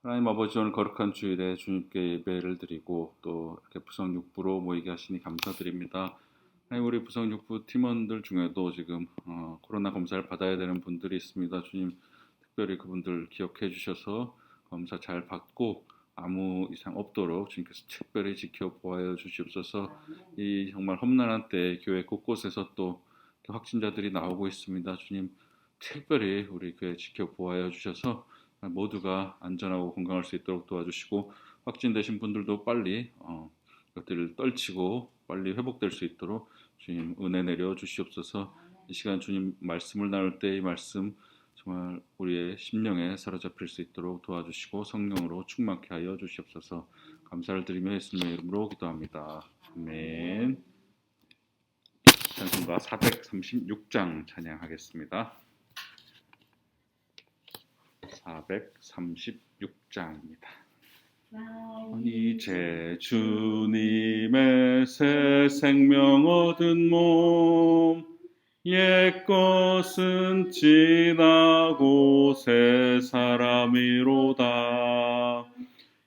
하나님 아버지, 오늘 거룩한 주일에 주님께 예배를 드리고 또 이렇게 부성육부로 모이게 하시니 감사드립니다. 하나님, 우리 부성육부 팀원들 중에도 지금 코로나 검사를 받아야 되는 분들이 있습니다. 주님, 특별히 그분들 기억해 주셔서 검사 잘 받고 아무 이상 없도록 주님께서 특별히 지켜보아 주시옵소서. 이 정말 험난한 때 교회 곳곳에서 또 확진자들이 나오고 있습니다. 주님, 특별히 우리 교회 지켜보아 주셔서 모두가 안전하고 건강할 수 있도록 도와주시고, 확진되신 분들도 빨리 이것들을 떨치고 빨리 회복될 수 있도록 주님 은혜 내려 주시옵소서. 이 시간 주님 말씀을 나눌 때 이 말씀 정말 우리의 심령에 사로잡힐 수 있도록 도와주시고 성령으로 충만케 하여 주시옵소서. 감사를 드리며 예수님의 이름으로 기도합니다. 아멘. 찬송가 436장 찬양하겠습니다. 436장입니다. 이제 주님의 새 생명 얻은 몸, 옛것은 지나고 새 사람이로다.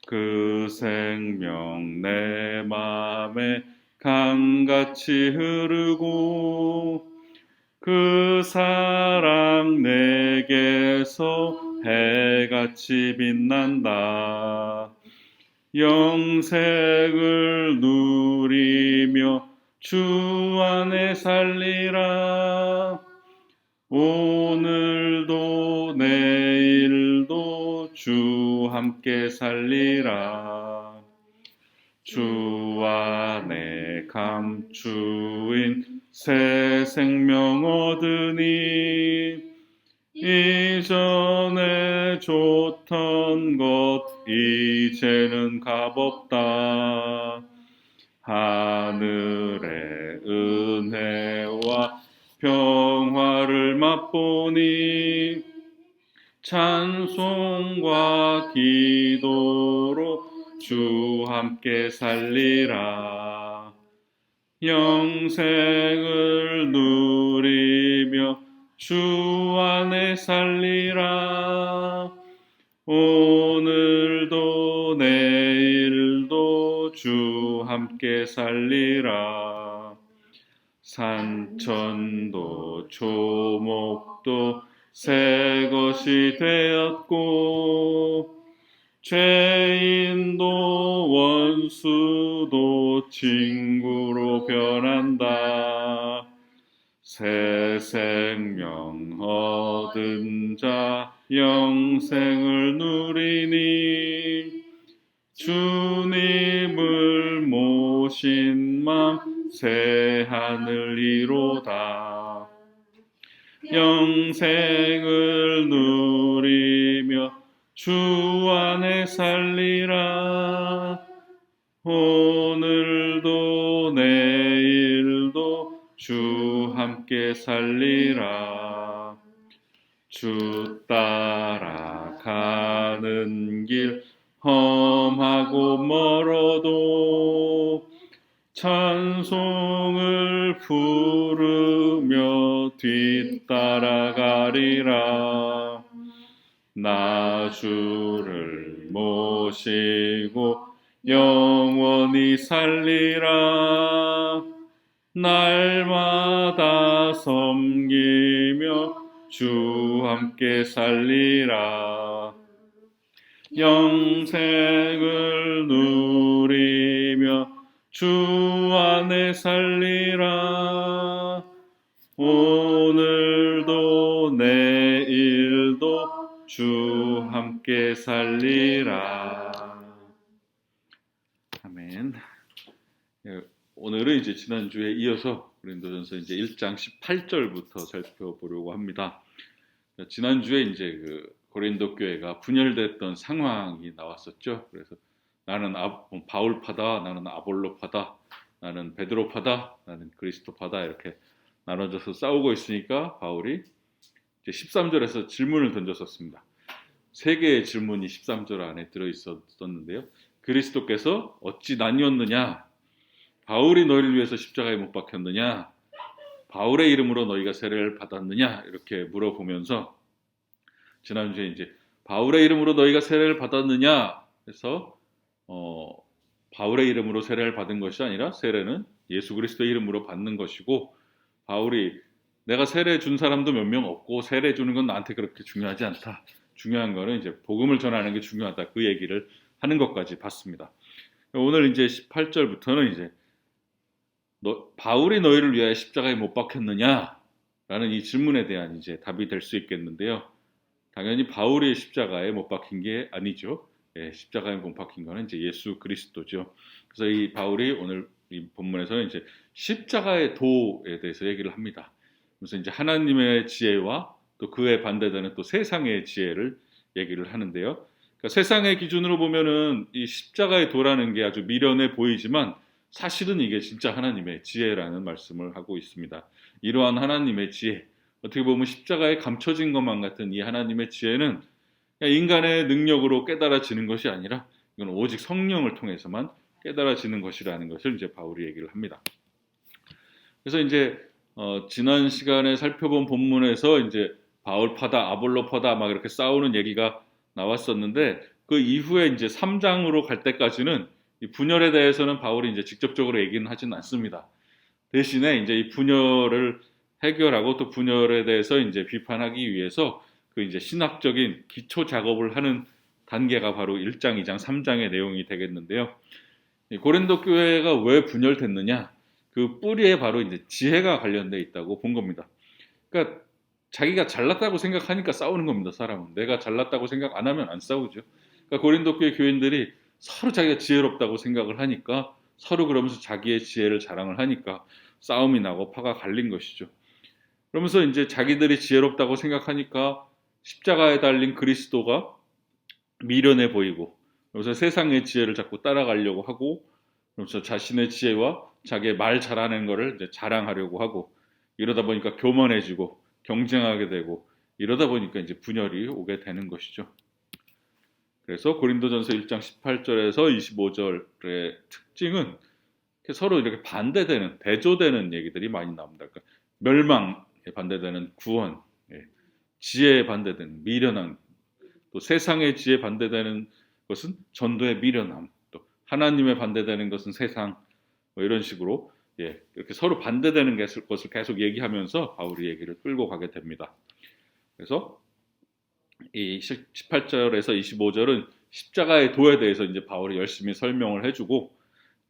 그 생명 내 맘에 강같이 흐르고 그 사랑 내게서 해같이 빛난다. 영생을 누리며 주 안에 살리라. 오늘도 내일도 주 함께 살리라. 주 안에 감추인 새 생명 얻으니 이전에 좋던 것 이제는 값없다. 하늘의 은혜와 평화를 맛보니 찬송과 기도로 주 함께 살리라. 영생을 누리며 주 안에 살리라. 오늘도 내일도 주 함께 살리라. 산천도 조목도 새 것이 되었고 죄인도 원수도 친구로 변한다. 새 생명 얻은 자 영생을 누리니 주님을 모신 맘 새 하늘이로다. 영생을 누리며 주 안에 살리라. 오늘도 내일도 주 함께 살리라. 주 따라가는 길 험하고 멀어도 찬송을 부르며 뒤따라가리라. 나 주를 모시고 영원히 살리라. 날마다 섬기며 주 함께 살리라. 영생을 누리며 주 안에 살리라. 오늘도 내일도 주 함께 살리라. 아멘. 오늘은 이제 지난주에 이어서 고린도전서 이제 1장 18절부터 살펴보려고 합니다. 지난주에 이제 고린도 교회가 분열됐던 상황이 나왔었죠. 그래서 나는 바울파다, 나는 아볼로파다, 나는 베드로파다, 나는 그리스도파다 이렇게 나눠져서 싸우고 있으니까 바울이 이제 13절에서 질문을 던졌었습니다. 세 개의 질문이 13절 안에 들어있었는데요. 그리스도께서 어찌 나뉘었느냐? 바울이 너희를 위해서 십자가에 못 박혔느냐? 바울의 이름으로 너희가 세례를 받았느냐? 이렇게 물어보면서 지난주에 이제 바울의 이름으로 너희가 세례를 받았느냐 해서 바울의 이름으로 세례를 받은 것이 아니라 세례는 예수 그리스도의 이름으로 받는 것이고, 바울이 내가 세례 준 사람도 몇 명 없고 세례 주는 건 나한테 그렇게 중요하지 않다. 중요한 거는 이제 복음을 전하는 게 중요하다. 그 얘기를 하는 것까지 봤습니다. 오늘 이제 18절부터는 이제 바울이 너희를 위하여 십자가에 못 박혔느냐? 라는 이 질문에 대한 이제 답이 될 수 있겠는데요. 당연히 바울이 십자가에 못 박힌 게 아니죠. 십자가에 못 박힌 거는 이제 예수 그리스도죠. 그래서 이 바울이 오늘 이 본문에서는 이제 십자가의 도에 대해서 얘기를 합니다. 그래서 이제 하나님의 지혜와 또 그에 반대되는 또 세상의 지혜를 얘기를 하는데요. 그러니까 세상의 기준으로 보면은 이 십자가의 도라는 게 아주 미련해 보이지만 사실은 이게 진짜 하나님의 지혜라는 말씀을 하고 있습니다. 이러한 하나님의 지혜, 어떻게 보면 십자가에 감춰진 것만 같은 이 하나님의 지혜는 인간의 능력으로 깨달아지는 것이 아니라 이건 오직 성령을 통해서만 깨달아지는 것이라는 것을 이제 바울이 얘기를 합니다. 그래서 이제 지난 시간에 살펴본 본문에서 이제 바울 파다, 아볼로 파다 막 이렇게 싸우는 얘기가 나왔었는데, 그 이후에 이제 3장으로 갈 때까지는 이 분열에 대해서는 바울이 이제 직접적으로 얘기는 하지는 않습니다. 대신에 이제 이 분열을 해결하고 또 분열에 대해서 이제 비판하기 위해서 그 이제 신학적인 기초 작업을 하는 단계가 바로 1장, 2장, 3장의 내용이 되겠는데요. 이 고린도 교회가 왜 분열됐느냐? 그 뿌리에 바로 이제 지혜가 관련돼 있다고 본 겁니다. 그러니까 자기가 잘났다고 생각하니까 싸우는 겁니다. 사람은 내가 잘났다고 생각 안 하면 안 싸우죠. 그러니까 고린도 교회 교인들이 서로 자기가 지혜롭다고 생각을 하니까 서로 그러면서 자기의 지혜를 자랑을 하니까 싸움이 나고 파가 갈린 것이죠. 그러면서 이제 자기들이 지혜롭다고 생각하니까 십자가에 달린 그리스도가 미련해 보이고, 그래서 세상의 지혜를 자꾸 따라가려고 하고, 그래서 자신의 지혜와 자기의 말 잘하는 거를 이제 자랑하려고 하고, 이러다 보니까 교만해지고 경쟁하게 되고, 이러다 보니까 이제 분열이 오게 되는 것이죠. 그래서 고린도전서 1장 18절에서 25절의 특징은 서로 이렇게 반대되는, 대조되는 얘기들이 많이 나옵니다. 그러니까 멸망에 반대되는 구원, 지혜에 반대되는 미련함, 또 세상의 지혜에 반대되는 것은 전도의 미련함, 또 하나님에 반대되는 것은 세상, 뭐 이런 식으로 이렇게 서로 반대되는 것을 계속 얘기하면서 바울이 얘기를 끌고 가게 됩니다. 그래서 이 18절에서 25절은 십자가의 도에 대해서 이제 바울이 열심히 설명을 해주고,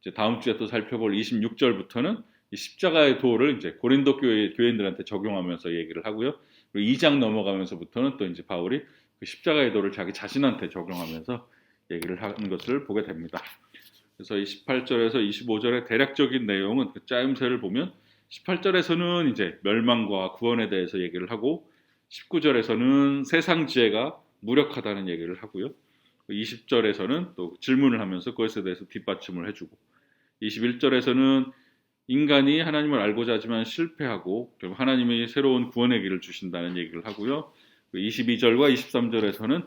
이제 다음 주에 또 살펴볼 26절부터는 이 십자가의 도를 이제 고린도 교인들한테 적용하면서 얘기를 하고요. 그리고 2장 넘어가면서부터는 또 이제 바울이 그 십자가의 도를 자기 자신한테 적용하면서 얘기를 하는 것을 보게 됩니다. 그래서 이 18절에서 25절의 대략적인 내용은 그 짜임새를 보면 18절에서는 이제 멸망과 구원에 대해서 얘기를 하고, 19절에서는 세상 지혜가 무력하다는 얘기를 하고요. 20절에서는 또 질문을 하면서 그것에 대해서 뒷받침을 해주고, 21절에서는 인간이 하나님을 알고자 하지만 실패하고 결국 하나님이 새로운 구원의 길을 주신다는 얘기를 하고요. 22절과 23절에서는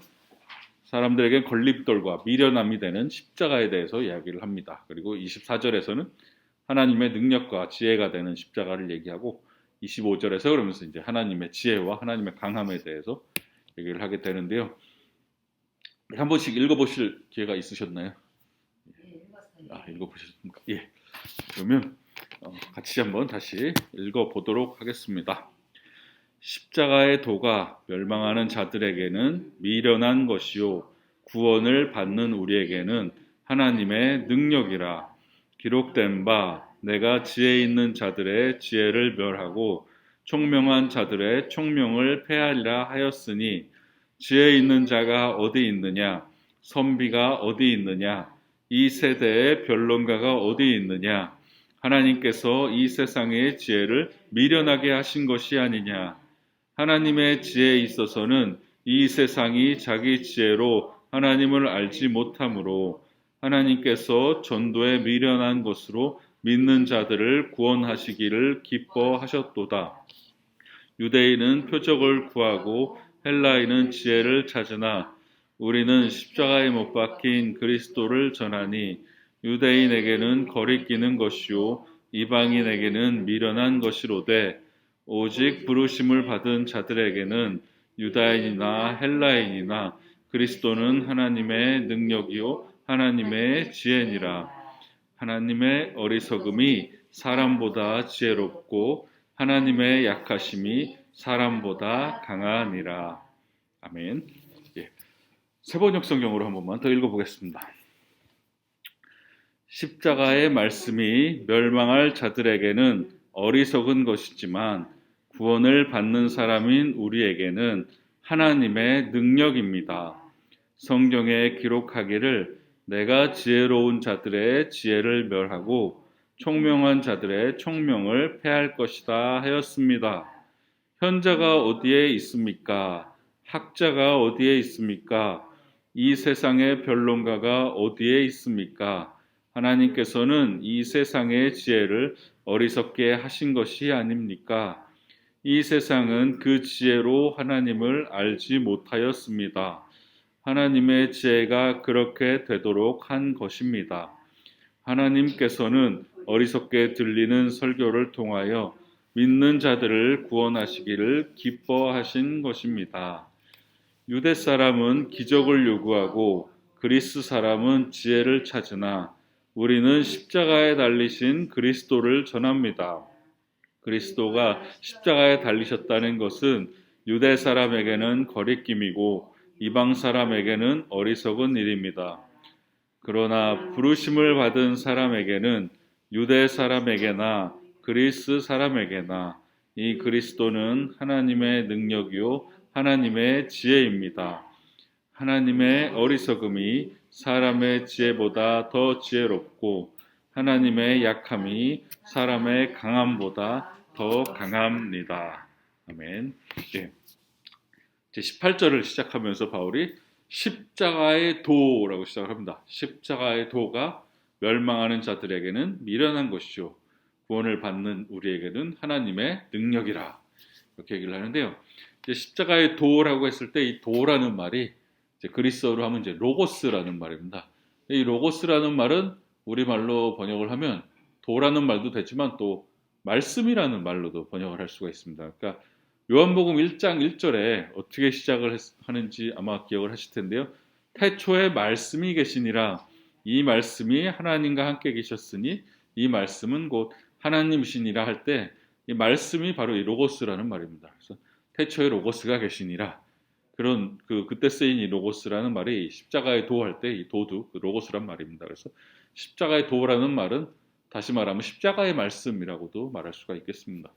사람들에게 걸림돌과 미련함이 되는 십자가에 대해서 이야기를 합니다. 그리고 24절에서는 하나님의 능력과 지혜가 되는 십자가를 얘기하고, 25절에서 그러면서 이제 하나님의 지혜와 하나님의 강함에 대해서 얘기를 하게 되는데요. 한 번씩 읽어보실 기회가 있으셨나요? 읽어보셨습니까? 예. 그러면 같이 한번 다시 읽어보도록 하겠습니다. 십자가의 도가 멸망하는 자들에게는 미련한 것이요 구원을 받는 우리에게는 하나님의 능력이라. 기록된 바 내가 지혜 있는 자들의 지혜를 멸하고 총명한 자들의 총명을 폐하리라 하였으니, 지혜 있는 자가 어디 있느냐? 선비가 어디 있느냐? 이 세대의 변론가가 어디 있느냐? 하나님께서 이 세상의 지혜를 미련하게 하신 것이 아니냐? 하나님의 지혜에 있어서는 이 세상이 자기 지혜로 하나님을 알지 못하므로 하나님께서 전도에 미련한 것으로 믿는 자들을 구원하시기를 기뻐하셨도다. 유대인은 표적을 구하고 헬라인은 지혜를 찾으나 우리는 십자가에 못 박힌 그리스도를 전하니, 유대인에게는 거리끼는 것이요 이방인에게는 미련한 것이로되 오직 부르심을 받은 자들에게는 유다인이나 헬라인이나 그리스도는 하나님의 능력이요 하나님의 지혜니라. 하나님의 어리석음이 사람보다 지혜롭고 하나님의 약하심이 사람보다 강하니라. 아멘. 예. 세번역 성경으로 한 번만 더 읽어보겠습니다. 십자가의 말씀이 멸망할 자들에게는 어리석은 것이지만 구원을 받는 사람인 우리에게는 하나님의 능력입니다. 성경에 기록하기를 내가 지혜로운 자들의 지혜를 멸하고 총명한 자들의 총명을 패할 것이다 하였습니다. 현자가 어디에 있습니까? 학자가 어디에 있습니까? 이 세상의 변론가가 어디에 있습니까? 하나님께서는 이 세상의 지혜를 어리석게 하신 것이 아닙니까? 이 세상은 그 지혜로 하나님을 알지 못하였습니다. 하나님의 지혜가 그렇게 되도록 한 것입니다. 하나님께서는 어리석게 들리는 설교를 통하여 믿는 자들을 구원하시기를 기뻐하신 것입니다. 유대 사람은 기적을 요구하고 그리스 사람은 지혜를 찾으나 우리는 십자가에 달리신 그리스도를 전합니다. 그리스도가 십자가에 달리셨다는 것은 유대 사람에게는 거리낌이고 이방 사람에게는 어리석은 일입니다. 그러나 부르심을 받은 사람에게는 유대 사람에게나 그리스 사람에게나 이 그리스도는 하나님의 능력이요 하나님의 지혜입니다. 하나님의 어리석음이 사람의 지혜보다 더 지혜롭고 하나님의 약함이 사람의 강함보다 더 강합니다. 아멘. 예. 이제 18절을 시작하면서 바울이 십자가의 도라고 시작을 합니다. 십자가의 도가 멸망하는 자들에게는 미련한 것이요 구원을 받는 우리에게는 하나님의 능력이라 이렇게 얘기를 하는데요. 이제 십자가의 도라고 했을 때 이 도라는 말이 이제 그리스어로 하면 이제 로고스라는 말입니다. 이 로고스라는 말은 우리말로 번역을 하면 도라는 말도 되지만 또 말씀이라는 말로도 번역을 할 수가 있습니다. 그러니까 요한복음 1장 1절에 어떻게 시작을 하는지 아마 기억을 하실 텐데요. 태초에 말씀이 계시니라. 이 말씀이 하나님과 함께 계셨으니 이 말씀은 곧 하나님이시니라 할 때 이 말씀이 바로 이 로고스라는 말입니다. 그래서 태초에 로고스가 계시니라. 그런 그때 쓰인 이 로고스라는 말이 십자가의 도할 때 이 도도 그 로고스란 말입니다. 그래서 십자가의 도라는 말은 다시 말하면 십자가의 말씀이라고도 말할 수가 있겠습니다.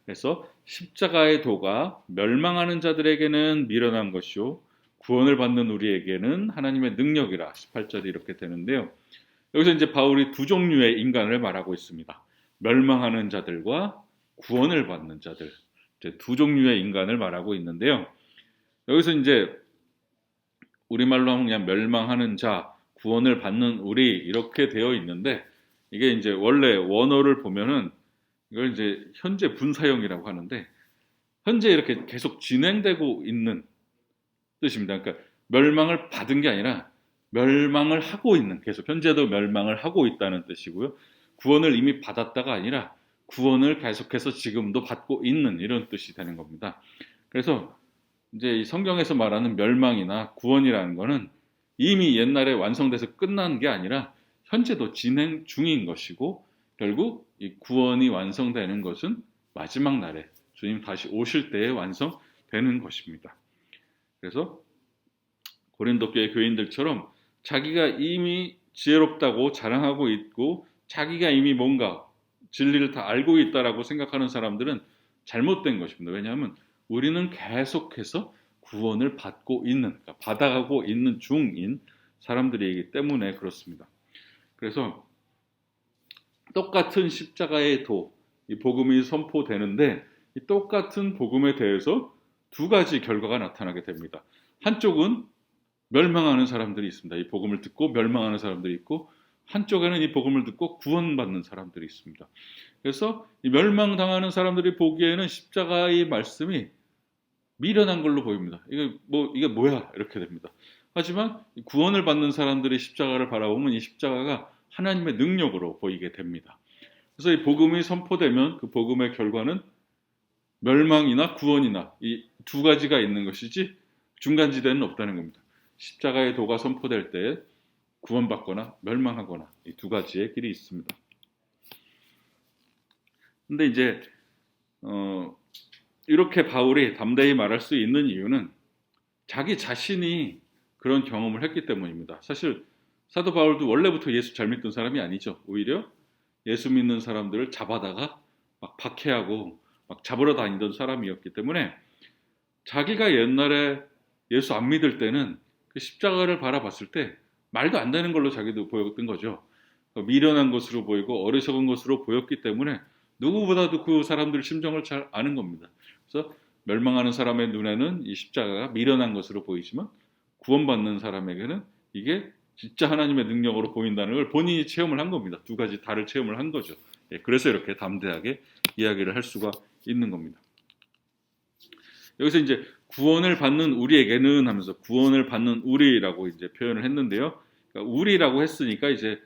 그래서 십자가의 도가 멸망하는 자들에게는 미련한 것이요 구원을 받는 우리에게는 하나님의 능력이라 18절이 이렇게 되는데요. 여기서 이제 바울이 두 종류의 인간을 말하고 있습니다. 멸망하는 자들과 구원을 받는 자들, 이제 두 종류의 인간을 말하고 있는데요. 여기서 이제 우리말로 하면 그냥 멸망하는 자, 구원을 받는 우리 이렇게 되어 있는데 이게 이제 원래 원어를 보면은 이걸 이제 현재 분사형이라고 하는데 현재 이렇게 계속 진행되고 있는 뜻입니다. 그러니까 멸망을 받은 게 아니라 멸망을 하고 있는, 계속 현재도 멸망을 하고 있다는 뜻이고요. 구원을 이미 받았다가 아니라 구원을 계속해서 지금도 받고 있는 이런 뜻이 되는 겁니다. 그래서 이제 이 성경에서 말하는 멸망이나 구원이라는 거는 이미 옛날에 완성돼서 끝난 게 아니라 현재도 진행 중인 것이고 결국 이 구원이 완성되는 것은 마지막 날에 주님 다시 오실 때에 완성되는 것입니다. 그래서 고린도 교회 교인들처럼 자기가 이미 지혜롭다고 자랑하고 있고 자기가 이미 뭔가 진리를 다 알고 있다라고 생각하는 사람들은 잘못된 것입니다. 왜냐하면 우리는 계속해서 구원을 받고 있는, 그러니까 받아가고 있는 중인 사람들이기 때문에 그렇습니다. 그래서 똑같은 십자가의 도, 이 복음이 선포되는데 이 똑같은 복음에 대해서 두 가지 결과가 나타나게 됩니다. 한쪽은 멸망하는 사람들이 있습니다. 이 복음을 듣고 멸망하는 사람들이 있고 한쪽에는 이 복음을 듣고 구원받는 사람들이 있습니다. 그래서 이 멸망당하는 사람들이 보기에는 십자가의 말씀이 미련한 걸로 보입니다. 이게 뭐야? 이렇게 됩니다. 하지만 구원을 받는 사람들이 십자가를 바라보면 이 십자가가 하나님의 능력으로 보이게 됩니다. 그래서 이 복음이 선포되면 그 복음의 결과는 멸망이나 구원이나 이 두 가지가 있는 것이지 중간지대는 없다는 겁니다. 십자가의 도가 선포될 때 구원받거나 멸망하거나 이 두 가지의 길이 있습니다. 근데 이제 이렇게 바울이 담대히 말할 수 있는 이유는 자기 자신이 그런 경험을 했기 때문입니다. 사실 사도 바울도 원래부터 예수 잘 믿던 사람이 아니죠. 오히려 예수 믿는 사람들을 잡아다가 막 박해하고 막 잡으러 다니던 사람이었기 때문에 자기가 옛날에 예수 안 믿을 때는 그 십자가를 바라봤을 때 말도 안 되는 걸로 자기도 보였던 거죠. 미련한 것으로 보이고 어리석은 것으로 보였기 때문에 누구보다도 그 사람들 심정을 잘 아는 겁니다. 그래서 멸망하는 사람의 눈에는 이 십자가가 미련한 것으로 보이지만 구원받는 사람에게는 이게 진짜 하나님의 능력으로 보인다는 걸 본인이 체험을 한 겁니다. 두 가지 다를 체험을 한 거죠. 그래서 이렇게 담대하게 이야기를 할 수가 있는 겁니다. 여기서 이제 구원을 받는 우리에게는 하면서 구원을 받는 우리라고 이제 표현을 했는데요. 그러니까 우리라고 했으니까 이제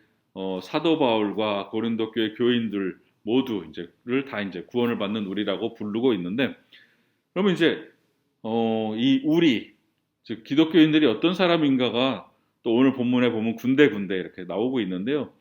사도 바울과 고린도 교회 교인들 모두 이제를 다 이제 구원을 받는 우리라고 부르고 있는데, 그러면 이제 이 우리 즉 기독교인들이 어떤 사람인가가 또 오늘 본문에 보면 군데군데 이렇게 나오고 있는데요.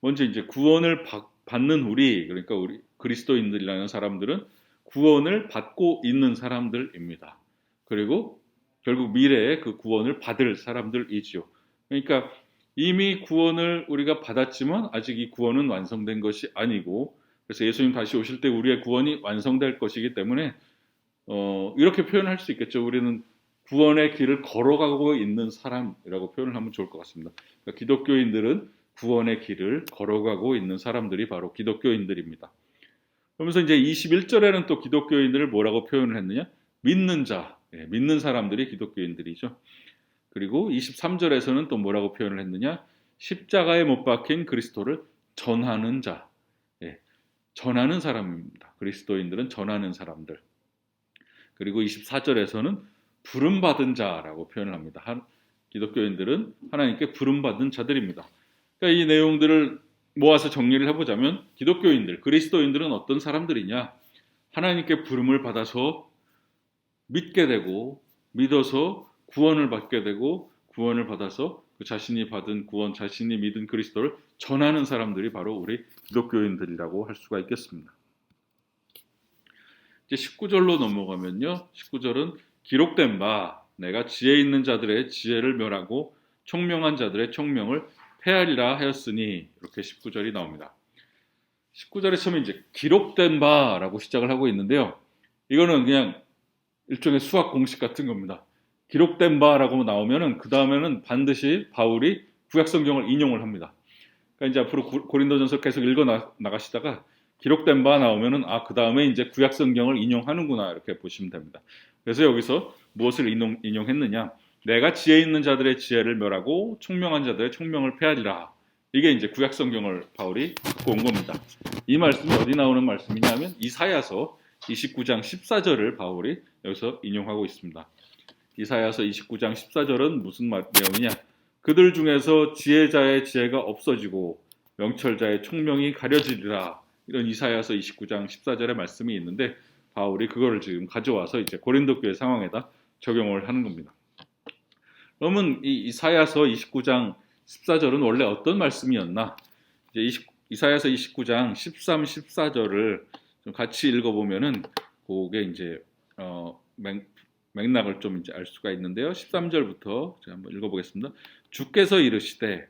먼저 이제 구원을 받는 우리, 그러니까 우리 그리스도인들이라는 사람들은 구원을 받고 있는 사람들입니다. 그리고 결국 미래에 그 구원을 받을 사람들이지요. 그러니까 이미 구원을 우리가 받았지만 아직 이 구원은 완성된 것이 아니고, 그래서 예수님 다시 오실 때 우리의 구원이 완성될 것이기 때문에 이렇게 표현할 수 있겠죠. 우리는 구원의 길을 걸어가고 있는 사람이라고 표현을 하면 좋을 것 같습니다. 그러니까 기독교인들은 구원의 길을 걸어가고 있는 사람들이 바로 기독교인들입니다. 그러면서 이제 21절에는 또 기독교인들을 뭐라고 표현을 했느냐? 믿는 자, 믿는 사람들이 기독교인들이죠. 그리고 23절에서는 또 뭐라고 표현을 했느냐? 십자가에 못 박힌 그리스도를 전하는 자, 전하는 사람입니다. 그리스도인들은 전하는 사람들. 그리고 24절에서는 부름받은 자라고 표현을 합니다. 기독교인들은 하나님께 부름받은 자들입니다. 그러니까 이 내용들을 모아서 정리를 해보자면 기독교인들, 그리스도인들은 어떤 사람들이냐? 하나님께 부름을 받아서 믿게 되고 믿어서 구원을 받게 되고 구원을 받아서 그 자신이 받은 구원, 자신이 믿은 그리스도를 전하는 사람들이 바로 우리 기독교인들이라고 할 수가 있겠습니다. 이제 19절로 넘어가면요. 19절은 기록된 바 내가 지혜 있는 자들의 지혜를 멸하고 총명한 자들의 총명을 폐하리라 하였으니, 이렇게 19절이 나옵니다. 19절에 처음에 이제 기록된 바라고 시작을 하고 있는데요. 이거는 그냥 일종의 수학 공식 같은 겁니다. 기록된 바라고 나오면은 그 다음에는 반드시 바울이 구약 성경을 인용을 합니다. 그러니까 이제 앞으로 고린도전서 계속 읽어 나가시다가 기록된 바 나오면은 그 다음에 이제 구약 성경을 인용하는구나 이렇게 보시면 됩니다. 그래서 여기서 무엇을 인용했느냐? 내가 지혜 있는 자들의 지혜를 멸하고 총명한 자들의 총명을 폐하리라. 이게 이제 구약 성경을 바울이 갖고 온 겁니다. 이 말씀이 어디 나오는 말씀이냐면 이사야서 29장 14절을 바울이 여기서 인용하고 있습니다. 이사야서 29장 14절은 무슨 내용이냐? 그들 중에서 지혜자의 지혜가 없어지고 명철자의 총명이 가려지리라. 이런 이사야서 29장 14절의 말씀이 있는데 바울이 그거를 지금 가져와서 이제 고린도 교회 상황에다 적용을 하는 겁니다. 그러면 이 이사야서 29장 14절은 원래 어떤 말씀이었나? 이제 이사야서 29장 13, 14절을 좀 같이 읽어보면은 그게 이제 맥락을 좀 이제 알 수가 있는데요. 13절부터 제가 한번 읽어보겠습니다. 주께서 이르시되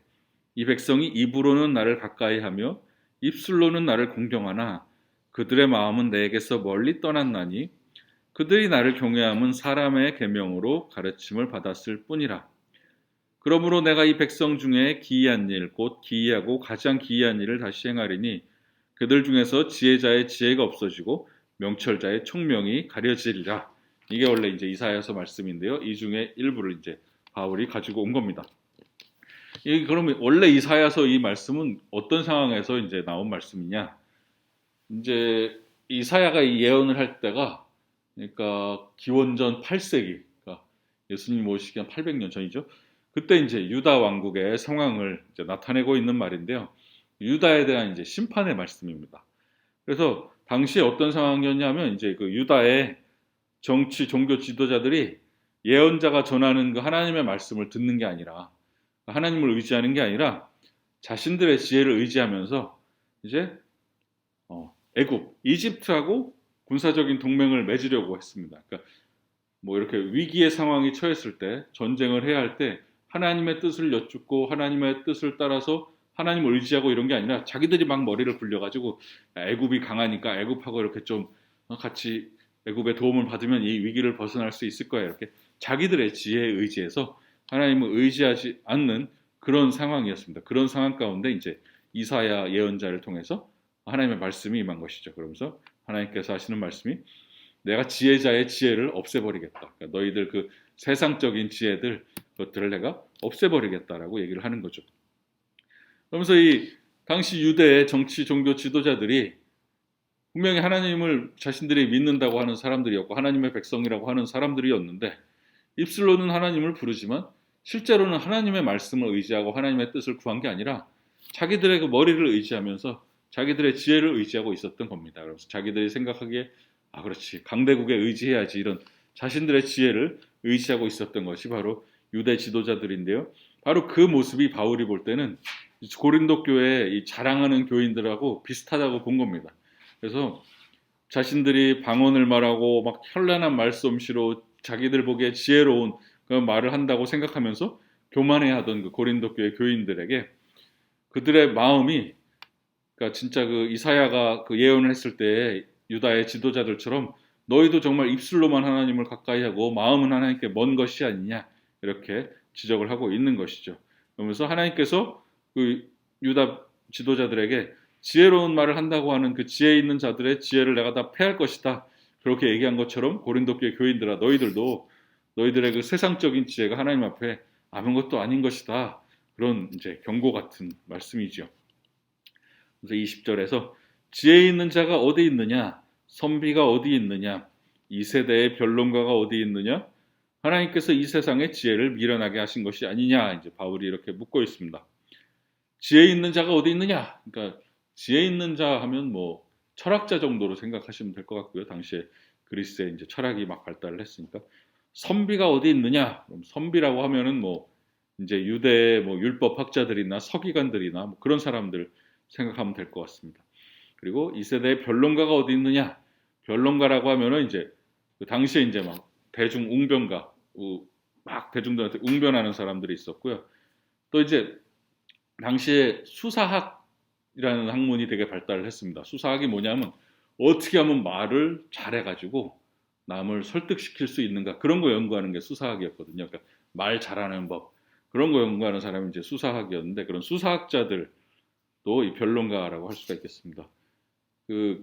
이 백성이 입으로는 나를 가까이하며 입술로는 나를 공경하나 그들의 마음은 내게서 멀리 떠났나니 그들이 나를 경외함은 사람의 계명으로 가르침을 받았을 뿐이라. 그러므로 내가 이 백성 중에 기이한 일, 곧 기이하고 가장 기이한 일을 다시 행하리니 그들 중에서 지혜자의 지혜가 없어지고 명철자의 총명이 가려지리라. 이게 원래 이제 이사야서 말씀인데요. 이 중에 일부를 이제 바울이 가지고 온 겁니다. 그러면 원래 이사야서 이 말씀은 어떤 상황에서 이제 나온 말씀이냐? 이제 이사야가 이 예언을 할 때가 그러니까 기원전 8세기, 그러니까 예수님 오시기 한 800년 전이죠. 그때 이제 유다 왕국의 상황을 이제 나타내고 있는 말인데요. 유다에 대한 이제 심판의 말씀입니다. 그래서 당시에 어떤 상황이었냐면 이제 그 유다의 정치 종교 지도자들이 예언자가 전하는 그 하나님의 말씀을 듣는 게 아니라 하나님을 의지하는 게 아니라 자신들의 지혜를 의지하면서 이제 애굽, 이집트하고 군사적인 동맹을 맺으려고 했습니다. 그러니까 뭐 이렇게 위기의 상황이 처했을 때 전쟁을 해야 할 때 하나님의 뜻을 여쭙고 하나님의 뜻을 따라서 하나님을 의지하고 이런 게 아니라 자기들이 막 머리를 굴려가지고 애굽이 강하니까 애굽하고 이렇게 좀 같이 애굽의 도움을 받으면 이 위기를 벗어날 수 있을 거야 이렇게 자기들의 지혜에 의지해서 하나님을 의지하지 않는 그런 상황이었습니다. 그런 상황 가운데 이제 이사야 예언자를 통해서 하나님의 말씀이 임한 것이죠. 그러면서 하나님께서 하시는 말씀이 내가 지혜자의 지혜를 없애버리겠다. 그러니까 너희들 그 세상적인 지혜들 그것들을 내가 없애버리겠다라고 얘기를 하는 거죠. 그러면서 이 당시 유대의 정치 종교 지도자들이 분명히 하나님을 자신들이 믿는다고 하는 사람들이었고 하나님의 백성이라고 하는 사람들이었는데 입술로는 하나님을 부르지만 실제로는 하나님의 말씀을 의지하고 하나님의 뜻을 구한 게 아니라 자기들의 그 머리를 의지하면서 자기들의 지혜를 의지하고 있었던 겁니다. 그래서 자기들이 생각하기에 그렇지 강대국에 의지해야지 이런 자신들의 지혜를 의지하고 있었던 것이 바로 유대 지도자들인데요. 바로 그 모습이 바울이 볼 때는 고린도 교회의 이 자랑하는 교인들하고 비슷하다고 본 겁니다. 그래서 자신들이 방언을 말하고 막 현란한 말솜씨로 자기들 보기에 지혜로운 그런 말을 한다고 생각하면서 교만해하던 그 고린도 교회 교인들에게 그들의 마음이 그러니까 진짜 그 이사야가 그 예언을 했을 때 유다의 지도자들처럼 너희도 정말 입술로만 하나님을 가까이 하고 마음은 하나님께 먼 것이 아니냐 이렇게 지적을 하고 있는 것이죠. 그러면서 하나님께서 그 유다 지도자들에게 지혜로운 말을 한다고 하는 그 지혜 있는 자들의 지혜를 내가 다 패할 것이다. 그렇게 얘기한 것처럼 고린도 교회 교인들아 너희들도 너희들의 그 세상적인 지혜가 하나님 앞에 아무것도 아닌 것이다. 그런 이제 경고 같은 말씀이죠. 그래서 20절에서 지혜 있는 자가 어디 있느냐? 선비가 어디 있느냐? 이 세대의 변론가가 어디 있느냐? 하나님께서 이 세상의 지혜를 미련하게 하신 것이 아니냐? 이제 바울이 이렇게 묻고 있습니다. 지혜 있는 자가 어디 있느냐? 그러니까 지혜 있는 자 하면 뭐 철학자 정도로 생각하시면 될 것 같고요. 당시에 그리스에 이제 철학이 막 발달을 했으니까 선비가 어디 있느냐? 그럼 선비라고 하면은 뭐 이제 유대 뭐 율법 학자들이나 서기관들이나 뭐 그런 사람들 생각하면 될 것 같습니다. 그리고 이 세대의 변론가가 어디 있느냐? 변론가라고 하면은 이제 그 당시에 이제 막 대중 웅변가 막 대중들한테 웅변하는 사람들이 있었고요. 또 이제 당시에 수사학이라는 학문이 되게 발달을 했습니다. 수사학이 뭐냐면 어떻게 하면 말을 잘해가지고 남을 설득시킬 수 있는가 그런 거 연구하는 게 수사학이었거든요. 그러니까 말 잘하는 법 그런 거 연구하는 사람이 이제 수사학이었는데 그런 수사학자들도 이 변론가라고 할 수가 있겠습니다. 그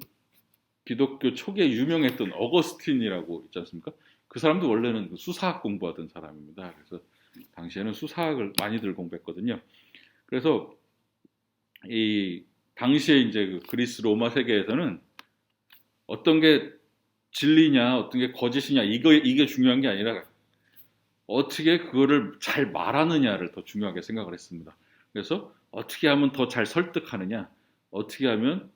기독교 초기에 유명했던 어거스틴이라고 있지 않습니까? 그 사람도 원래는 수사학 공부하던 사람입니다. 그래서 당시에는 수사학을 많이들 공부했거든요. 그래서 이 당시에 이제 그 그리스 로마 세계에서는 어떤 게 진리냐, 어떤 게 거짓이냐 이게 중요한 게 아니라 어떻게 그거를 잘 말하느냐를 더 중요하게 생각을 했습니다. 그래서 어떻게 하면 더 잘 설득하느냐, 어떻게 하면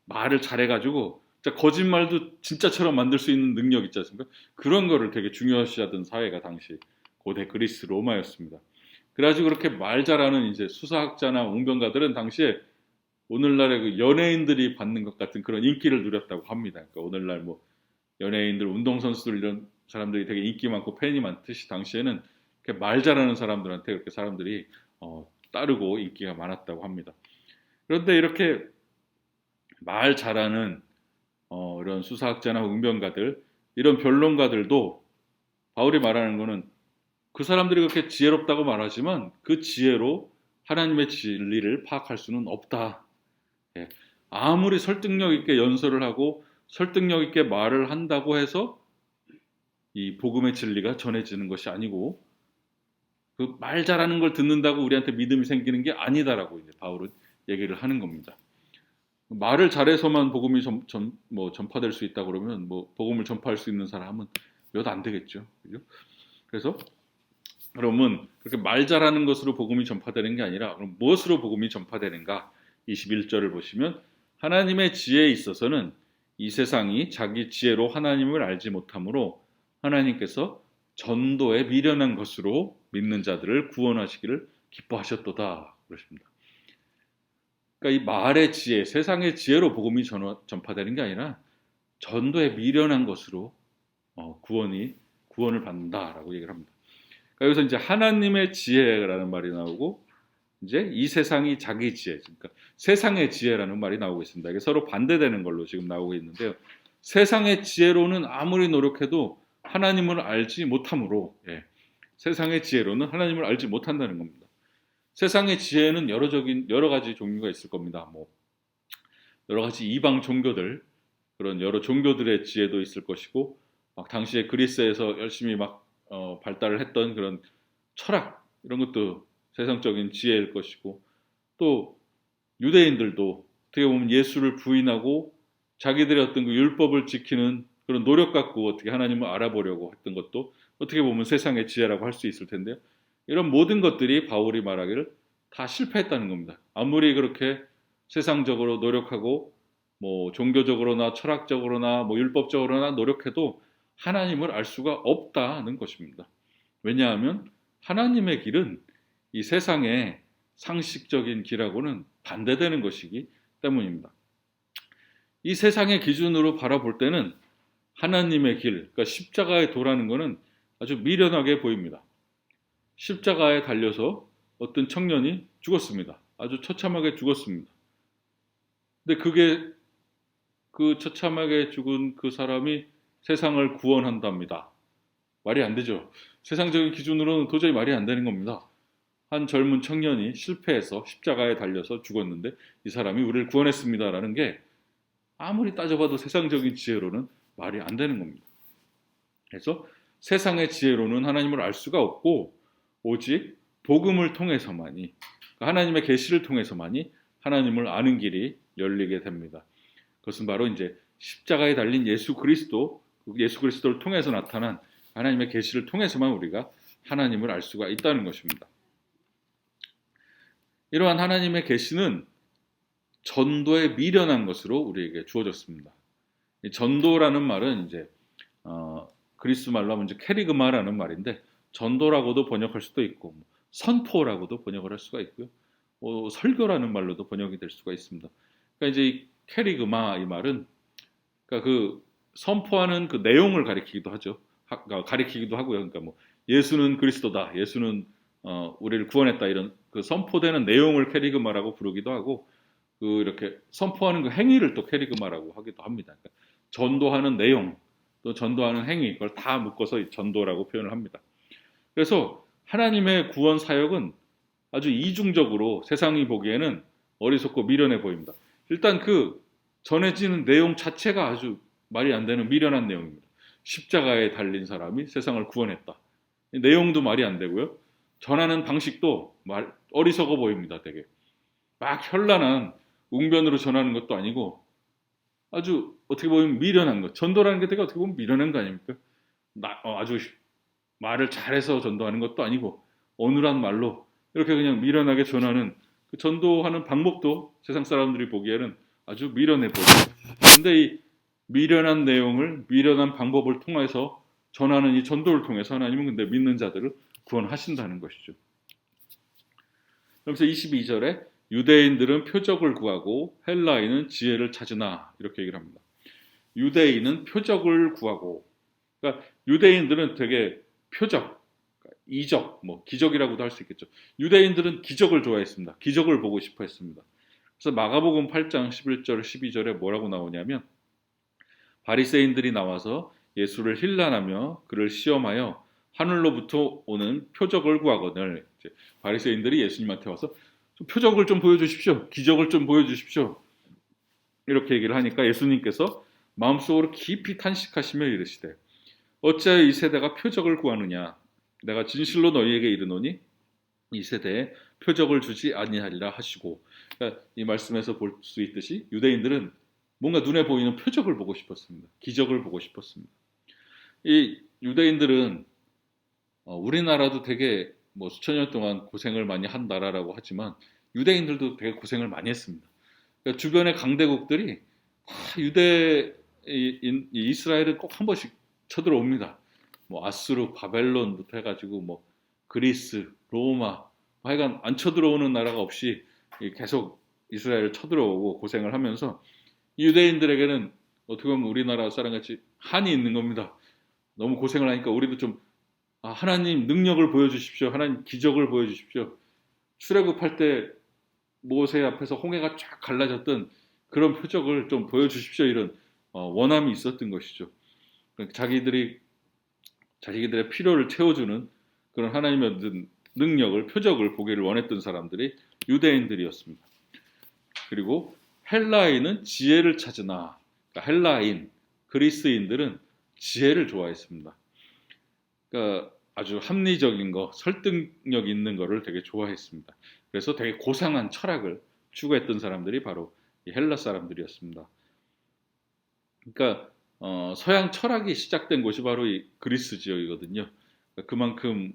말을 잘해가지고 거짓말도 진짜처럼 만들 수 있는 능력 있지 않습니까? 그런 거를 되게 중요시하던 사회가 당시 고대 그리스 로마였습니다. 그래가지고 그렇게 말 잘하는 이제 수사학자나 웅변가들은 당시에 오늘날의 그 연예인들이 받는 것 같은 그런 인기를 누렸다고 합니다. 그러니까 오늘날 뭐 연예인들, 운동선수들 이런 사람들이 되게 인기 많고 팬이 많듯이 당시에는 이렇게 말 잘하는 사람들한테 그렇게 사람들이 따르고 인기가 많았다고 합니다. 그런데 이렇게 말 잘하는 이런 수사학자나 웅변가들, 이런 변론가들도 바울이 말하는 거는 그 사람들이 그렇게 지혜롭다고 말하지만 그 지혜로 하나님의 진리를 파악할 수는 없다. 예. 아무리 설득력 있게 연설을 하고 설득력 있게 말을 한다고 해서 이 복음의 진리가 전해지는 것이 아니고 그 말 잘하는 걸 듣는다고 우리한테 믿음이 생기는 게 아니다라고 이제 바울은 얘기를 하는 겁니다. 말을 잘해서만 복음이 전파될 수 있다 그러면 뭐 복음을 전파할 수 있는 사람은 몇 안 되겠죠. 그죠? 그래서 그러면 그렇게 말 잘하는 것으로 복음이 전파되는 게 아니라 그럼 무엇으로 복음이 전파되는가? 21절을 보시면 하나님의 지혜에 있어서는 이 세상이 자기 지혜로 하나님을 알지 못하므로 하나님께서 전도에 미련한 것으로 믿는 자들을 구원하시기를 기뻐하셨도다 그러십니다. 그러니까 이 말의 지혜, 세상의 지혜로 복음이 전파되는 게 아니라 전도에 미련한 것으로 구원을 받는다라고 얘기를 합니다. 그러니까 여기서 이제 하나님의 지혜라는 말이 나오고 이제 이 세상이 자기 지혜, 그러니까 세상의 지혜라는 말이 나오고 있습니다. 이게 서로 반대되는 걸로 지금 나오고 있는데요. 세상의 지혜로는 아무리 노력해도 하나님을 알지 못함으로, 세상의 지혜로는 하나님을 알지 못한다는 겁니다. 세상의 지혜는 여러 가지 종류가 있을 겁니다. 뭐 여러 가지 이방 종교들, 그런 여러 종교들의 지혜도 있을 것이고, 막 당시에 그리스에서 열심히 막 발달을 했던 그런 철학 이런 것도 세상적인 지혜일 것이고, 또 유대인들도 어떻게 보면 예수를 부인하고 자기들의 어떤 그 율법을 지키는 그런 노력 갖고 어떻게 하나님을 알아보려고 했던 것도 어떻게 보면 세상의 지혜라고 할 수 있을 텐데요. 이런 모든 것들이 바울이 말하기를 다 실패했다는 겁니다. 아무리 그렇게 세상적으로 노력하고 뭐 종교적으로나 철학적으로나 뭐 율법적으로나 노력해도 하나님을 알 수가 없다는 것입니다. 왜냐하면 하나님의 길은 이 세상의 상식적인 길하고는 반대되는 것이기 때문입니다. 이 세상의 기준으로 바라볼 때는 하나님의 길, 그러니까 십자가의 도라는 것은 아주 미련하게 보입니다. 십자가에 달려서 어떤 청년이 죽었습니다. 아주 처참하게 죽었습니다. 근데 그게 그 처참하게 죽은 그 사람이 세상을 구원한답니다. 말이 안 되죠. 세상적인 기준으로는 도저히 말이 안 되는 겁니다. 한 젊은 청년이 실패해서 십자가에 달려서 죽었는데 이 사람이 우리를 구원했습니다라는 게 아무리 따져봐도 세상적인 지혜로는 말이 안 되는 겁니다. 그래서 세상의 지혜로는 하나님을 알 수가 없고 오직 복음을 통해서만이, 하나님의 계시를 통해서만이 하나님을 아는 길이 열리게 됩니다. 그것은 바로 이제 십자가에 달린 예수 그리스도를 통해서 나타난 하나님의 계시를 통해서만 우리가 하나님을 알 수가 있다는 것입니다. 이러한 하나님의 계시는 전도에 미련한 것으로 우리에게 주어졌습니다. 이 전도라는 말은 이제 그리스 말로 하면 이제 캐리그마라는 말인데, 전도라고도 번역할 수도 있고 선포라고도 번역을 할 수가 있고요. 설교라는 말로도 번역이 될 수가 있습니다. 그러니까 이제 이 캐리그마 이 말은 그러니까 그 선포하는 그 내용을 가리키기도 하죠. 가리키기도 하고요. 그러니까 뭐 예수는 그리스도다, 예수는 우리를 구원했다, 이런 그 선포되는 내용을 캐리그마라고 부르기도 하고, 그 이렇게 선포하는 그 행위를 또 캐리그마라고 하기도 합니다. 그러니까 전도하는 내용, 또 전도하는 행위, 그걸 다 묶어서 전도라고 표현을 합니다. 그래서 하나님의 구원 사역은 아주 이중적으로 세상이 보기에는 어리석고 미련해 보입니다. 일단 그 전해지는 내용 자체가 아주 말이 안 되는 미련한 내용입니다. 십자가에 달린 사람이 세상을 구원했다. 내용도 말이 안 되고요. 전하는 방식도 어리석어 보입니다. 되게 막 현란한 웅변으로 전하는 것도 아니고 아주 어떻게 보면 미련한 것. 전도라는 게 되게 어떻게 보면 미련한 거 아닙니까? 아주 말을 잘해서 전도하는 것도 아니고 어눌한 말로 이렇게 그냥 미련하게 전하는 그 전도하는 방법도 세상 사람들이 보기에는 아주 미련해 보여요. 근데 이 미련한 내용을 미련한 방법을 통해서 전하는 이 전도를 통해서 하나님은 근데 믿는 자들을 구원하신다는 것이죠. 그러면서 22절에 유대인들은 표적을 구하고 헬라인은 지혜를 찾으나, 이렇게 얘기를 합니다. 유대인은 표적을 구하고, 그러니까 유대인들은 되게 표적, 이적, 뭐 기적이라고도 할 수 있겠죠. 유대인들은 기적을 좋아했습니다. 기적을 보고 싶어 했습니다. 그래서 마가복음 8장 11절 12절에 뭐라고 나오냐면, 바리새인들이 나와서 예수를 힐난하며 그를 시험하여 하늘로부터 오는 표적을 구하거늘, 바리새인들이 예수님한테 와서 표적을 좀 보여주십시오, 기적을 좀 보여주십시오, 이렇게 얘기를 하니까 예수님께서 마음속으로 깊이 탄식하시며 이르시되, 어찌하여 이 세대가 표적을 구하느냐? 내가 진실로 너희에게 이르노니 이 세대에 표적을 주지 아니하리라 하시고, 그러니까 이 말씀에서 볼 수 있듯이 유대인들은 뭔가 눈에 보이는 표적을 보고 싶었습니다. 기적을 보고 싶었습니다. 이 유대인들은 우리나라도 되게 뭐 수천 년 동안 고생을 많이 한 나라라고 하지만 유대인들도 되게 고생을 많이 했습니다. 그러니까 주변의 강대국들이 다 이스라엘을 꼭 한 번씩 쳐들어옵니다. 뭐 아수르, 바벨론부터 해가지고 뭐 그리스, 로마, 하여간 안 쳐들어오는 나라가 없이 계속 이스라엘을 쳐들어오고 고생을 하면서 유대인들에게는 어떻게 보면 우리나라 사람같이 한이 있는 겁니다. 너무 고생을 하니까 우리도 좀 하나님 능력을 보여주십시오. 하나님 기적을 보여주십시오. 출애굽할 때 모세 앞에서 홍해가 쫙 갈라졌던 그런 표적을 좀 보여주십시오. 이런 원함이 있었던 것이죠. 자기들의 필요를 채워주는 그런 하나님의 어떤 능력을, 표적을 보기를 원했던 사람들이 유대인들이었습니다. 그리고 헬라인은 지혜를 찾으나, 그러니까 헬라인, 그리스인들은 지혜를 좋아했습니다. 그러니까 아주 합리적인 거, 설득력 있는 거를 되게 좋아했습니다. 그래서 되게 고상한 철학을 추구했던 사람들이 바로 이 헬라 사람들이었습니다. 그러니까 서양 철학이 시작된 곳이 바로 이 그리스 지역이거든요. 그러니까 그만큼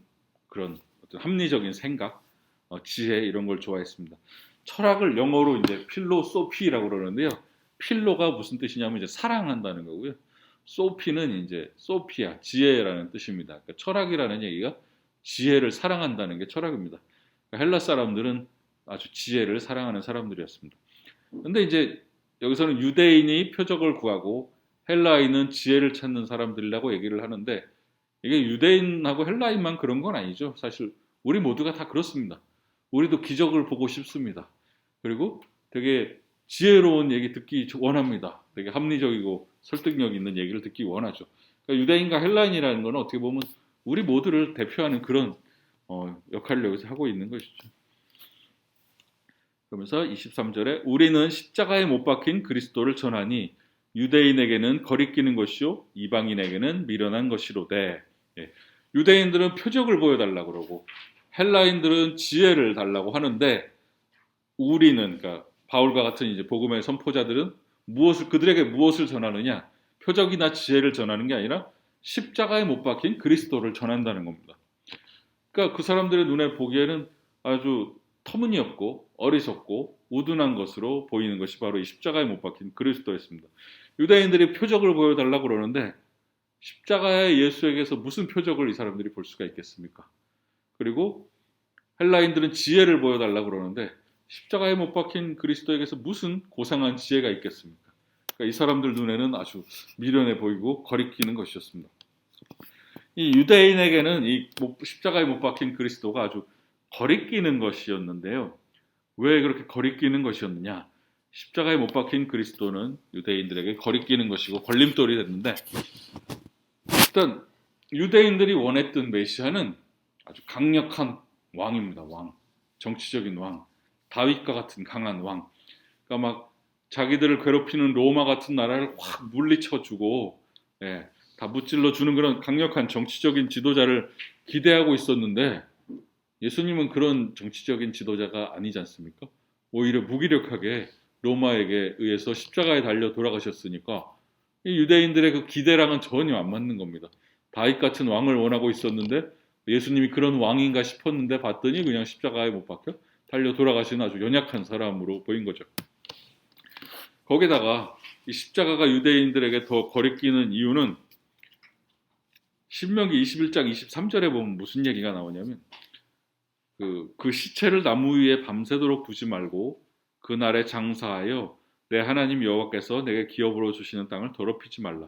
그런 어떤 합리적인 생각, 지혜 이런 걸 좋아했습니다. 철학을 영어로 이제 필로소피라고 그러는데요. 필로가 무슨 뜻이냐면 이제 사랑한다는 거고요. 소피는 이제 소피아, 지혜라는 뜻입니다. 그러니까 철학이라는 얘기가 지혜를 사랑한다는 게 철학입니다. 그러니까 헬라 사람들은 아주 지혜를 사랑하는 사람들이었습니다. 근데 이제 여기서는 유대인이 표적을 구하고 헬라인은 지혜를 찾는 사람들이라고 얘기를 하는데 이게 유대인하고 헬라인만 그런 건 아니죠. 사실 우리 모두가 다 그렇습니다. 우리도 기적을 보고 싶습니다. 그리고 되게 지혜로운 얘기 듣기 원합니다. 되게 합리적이고 설득력 있는 얘기를 듣기 원하죠. 그러니까 유대인과 헬라인이라는 건 어떻게 보면 우리 모두를 대표하는 그런 역할을 여기서 하고 있는 것이죠. 그러면서 23절에 우리는 십자가에 못 박힌 그리스도를 전하니 유대인에게는 거리끼는 것이요 이방인에게는 미련한 것이로되. 유대인들은 표적을 보여달라고 그러고 헬라인들은 지혜를 달라고 하는데 우리는, 그러니까 바울과 같은 이제 복음의 선포자들은 그들에게 무엇을 전하느냐? 표적이나 지혜를 전하는 게 아니라 십자가에 못 박힌 그리스도를 전한다는 겁니다. 그러니까 그 사람들의 눈에 보기에는 아주 터무니없고 어리석고 우둔한 것으로 보이는 것이 바로 이 십자가에 못 박힌 그리스도였습니다. 유대인들이 표적을 보여달라고 그러는데 십자가의 예수에게서 무슨 표적을 이 사람들이 볼 수가 있겠습니까? 그리고 헬라인들은 지혜를 보여달라고 그러는데 십자가에 못 박힌 그리스도에게서 무슨 고상한 지혜가 있겠습니까? 그러니까 이 사람들 눈에는 아주 미련해 보이고 거리끼는 것이었습니다. 이 유대인에게는 이 십자가에 못 박힌 그리스도가 아주 거리끼는 것이었는데요. 왜 그렇게 거리끼는 것이었느냐? 십자가에 못 박힌 그리스도는 유대인들에게 거리끼는 것이고 걸림돌이 됐는데 일단 유대인들이 원했던 메시아는 아주 강력한 왕입니다. 왕. 정치적인 왕. 다윗과 같은 강한 왕. 그러니까 막 자기들을 괴롭히는 로마 같은 나라를 확 물리쳐주고 다 무찔러주는 그런 강력한 정치적인 지도자를 기대하고 있었는데 예수님은 그런 정치적인 지도자가 아니지 않습니까? 오히려 무기력하게 로마에게 의해서 십자가에 달려 돌아가셨으니까 이 유대인들의 그 기대랑은 전혀 안 맞는 겁니다. 다윗 같은 왕을 원하고 있었는데 예수님이 그런 왕인가 싶었는데 봤더니 그냥 십자가에 못 박혀 달려 돌아가신 아주 연약한 사람으로 보인 거죠. 거기다가 이 십자가가 유대인들에게 더 거리끼는 이유는 신명기 21장 23절에 보면 무슨 얘기가 나오냐면 그 시체를 나무 위에 밤새도록 두지 말고 그날에 장사하여 내 하나님 여호와께서 내게 기업으로 주시는 땅을 더럽히지 말라.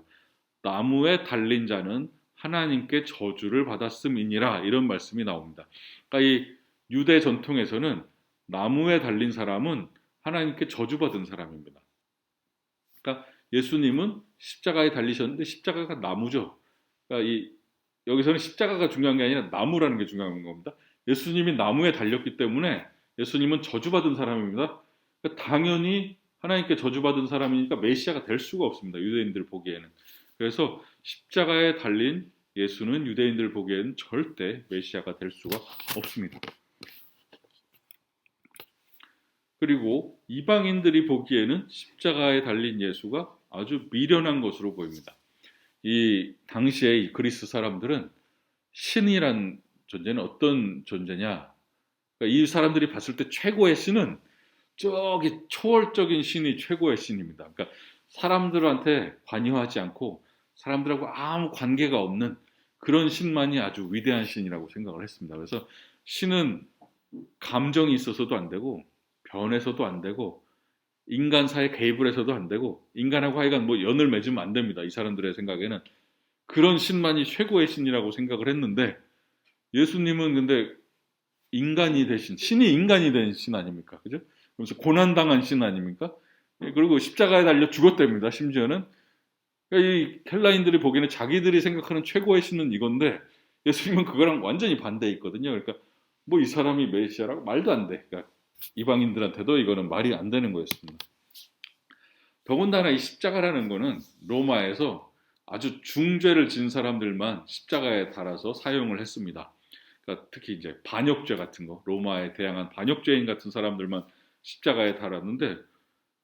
나무에 달린 자는 하나님께 저주를 받았음이니라. 이런 말씀이 나옵니다. 그러니까 이 유대 전통에서는 나무에 달린 사람은 하나님께 저주받은 사람입니다. 그러니까 예수님은 십자가에 달리셨는데 십자가가 나무죠. 그러니까 여기서는 십자가가 중요한 게 아니라 나무라는 게 중요한 겁니다. 예수님이 나무에 달렸기 때문에 예수님은 저주받은 사람입니다. 그러니까 당연히 하나님께 저주받은 사람이니까 메시아가 될 수가 없습니다. 유대인들 보기에는. 그래서 십자가에 달린 예수는 유대인들 보기에는 절대 메시아가 될 수가 없습니다. 그리고 이방인들이 보기에는 십자가에 달린 예수가 아주 미련한 것으로 보입니다. 이 당시에 이 그리스 사람들은 신이란 존재는 어떤 존재냐? 그러니까 이 사람들이 봤을 때 최고의 신은 저기 초월적인 신이 최고의 신입니다. 그러니까 사람들한테 관여하지 않고 사람들하고 아무 관계가 없는 그런 신만이 아주 위대한 신이라고 생각을 했습니다. 그래서 신은 감정이 있어서도 안 되고 변해서도 안 되고 인간 사이에 개입을 해서도 안 되고 인간하고 하여간 뭐 연을 맺으면 안 됩니다. 이 사람들의 생각에는 그런 신만이 최고의 신이라고 생각을 했는데 예수님은 근데 인간이 되신 신이 인간이 된 신 아닙니까? 그죠? 그래서 고난당한 신 아닙니까? 그리고 십자가에 달려 죽었답니다. 심지어는 그러니까 이 헬라인들이 보기에는 자기들이 생각하는 최고의 신은 이건데 예수님은 그거랑 완전히 반대에 있거든요. 그러니까 뭐 이 사람이 메시아라고 말도 안 돼. 그러니까 이방인들한테도 이거는 말이 안 되는 거였습니다. 더군다나 이 십자가라는 거는 로마에서 아주 중죄를 진 사람들만 십자가에 달아서 사용을 했습니다. 그러니까 특히 이제 반역죄 같은 거, 로마에 대항한 반역죄인 같은 사람들만 십자가에 달았는데,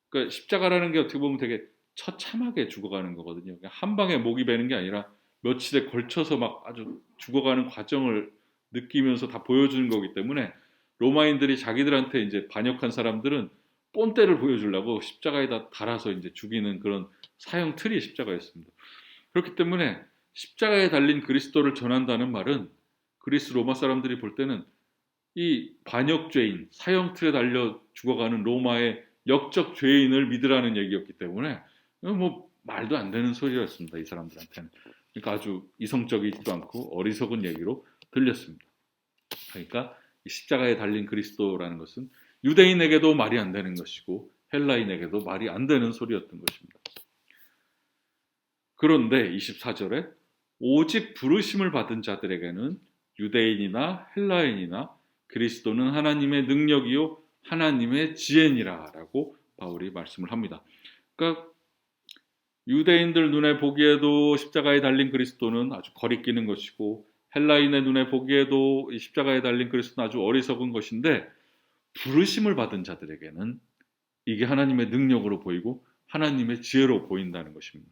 그러니까 십자가라는 게 어떻게 보면 되게 처참하게 죽어가는 거거든요. 한 방에 목이 베는 게 아니라 며칠에 걸쳐서 막 아주 죽어가는 과정을 느끼면서 다 보여주는 거기 때문에 로마인들이 자기들한테 이제 반역한 사람들은 본때를 보여주려고 십자가에다 달아서 이제 죽이는 그런 사형 틀이 십자가였습니다. 그렇기 때문에 십자가에 달린 그리스도를 전한다는 말은 그리스 로마 사람들이 볼 때는 이 반역죄인, 사형 틀에 달려 죽어가는 로마의 역적 죄인을 믿으라는 얘기였기 때문에 뭐 말도 안 되는 소리였습니다. 이 사람들한테는. 그러니까 아주 이성적이지도 않고 어리석은 얘기로 들렸습니다. 그러니까 이 십자가에 달린 그리스도라는 것은 유대인에게도 말이 안 되는 것이고 헬라인에게도 말이 안 되는 소리였던 것입니다. 그런데 24절에 오직 부르심을 받은 자들에게는 유대인이나 헬라인이나 그리스도는 하나님의 능력이요 하나님의 지혜니라 라고 바울이 말씀을 합니다. 그러니까 유대인들 눈에 보기에도 십자가에 달린 그리스도는 아주 거리끼는 것이고 헬라인의 눈에 보기에도 이 십자가에 달린 그리스도는 아주 어리석은 것인데 부르심을 받은 자들에게는 이게 하나님의 능력으로 보이고 하나님의 지혜로 보인다는 것입니다.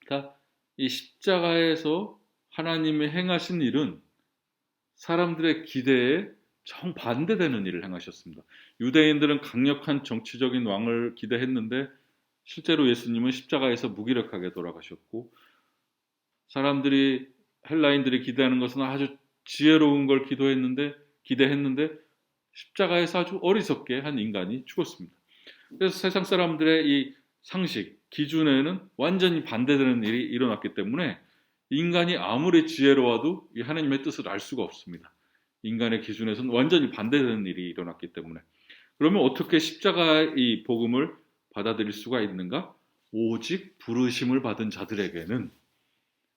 그러니까 이 십자가에서 하나님이 행하신 일은 사람들의 기대에 정반대되는 일을 행하셨습니다. 유대인들은 강력한 정치적인 왕을 기대했는데 실제로 예수님은 십자가에서 무기력하게 돌아가셨고 사람들이 헬라인들이 기대하는 것은 아주 지혜로운 걸 기대했는데 십자가에서 아주 어리석게 한 인간이 죽었습니다. 그래서 세상 사람들의 이 상식, 기준에는 완전히 반대되는 일이 일어났기 때문에 인간이 아무리 지혜로워도 이 하나님의 뜻을 알 수가 없습니다. 인간의 기준에서는 완전히 반대되는 일이 일어났기 때문에. 그러면 어떻게 십자가의 이 복음을 받아들일 수가 있는가? 오직 부르심을 받은 자들에게는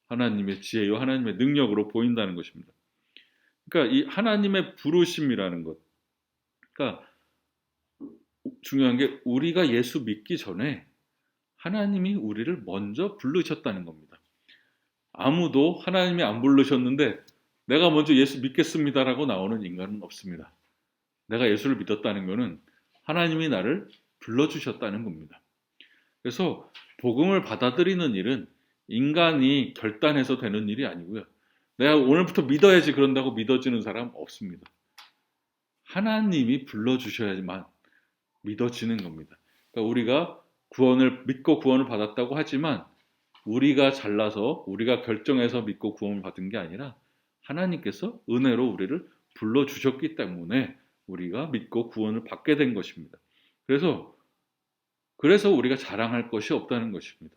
하나님의 지혜요 하나님의 능력으로 보인다는 것입니다. 그러니까 이 하나님의 부르심이라는 것, 그러니까 중요한 게 우리가 예수 믿기 전에 하나님이 우리를 먼저 부르셨다는 겁니다. 아무도 하나님이 안 부르셨는데 내가 먼저 예수 믿겠습니다라고 나오는 인간은 없습니다. 내가 예수를 믿었다는 것은 하나님이 나를 불러주셨다는 겁니다. 그래서 복음을 받아들이는 일은 인간이 결단해서 되는 일이 아니고요. 내가 오늘부터 믿어야지 그런다고 믿어지는 사람 없습니다. 하나님이 불러주셔야지만 믿어지는 겁니다. 그러니까 우리가 구원을 믿고 구원을 받았다고 하지만 우리가 잘나서 우리가 결정해서 믿고 구원을 받은 게 아니라 하나님께서 은혜로 우리를 불러주셨기 때문에 우리가 믿고 구원을 받게 된 것입니다. 그래서 우리가 자랑할 것이 없다는 것입니다.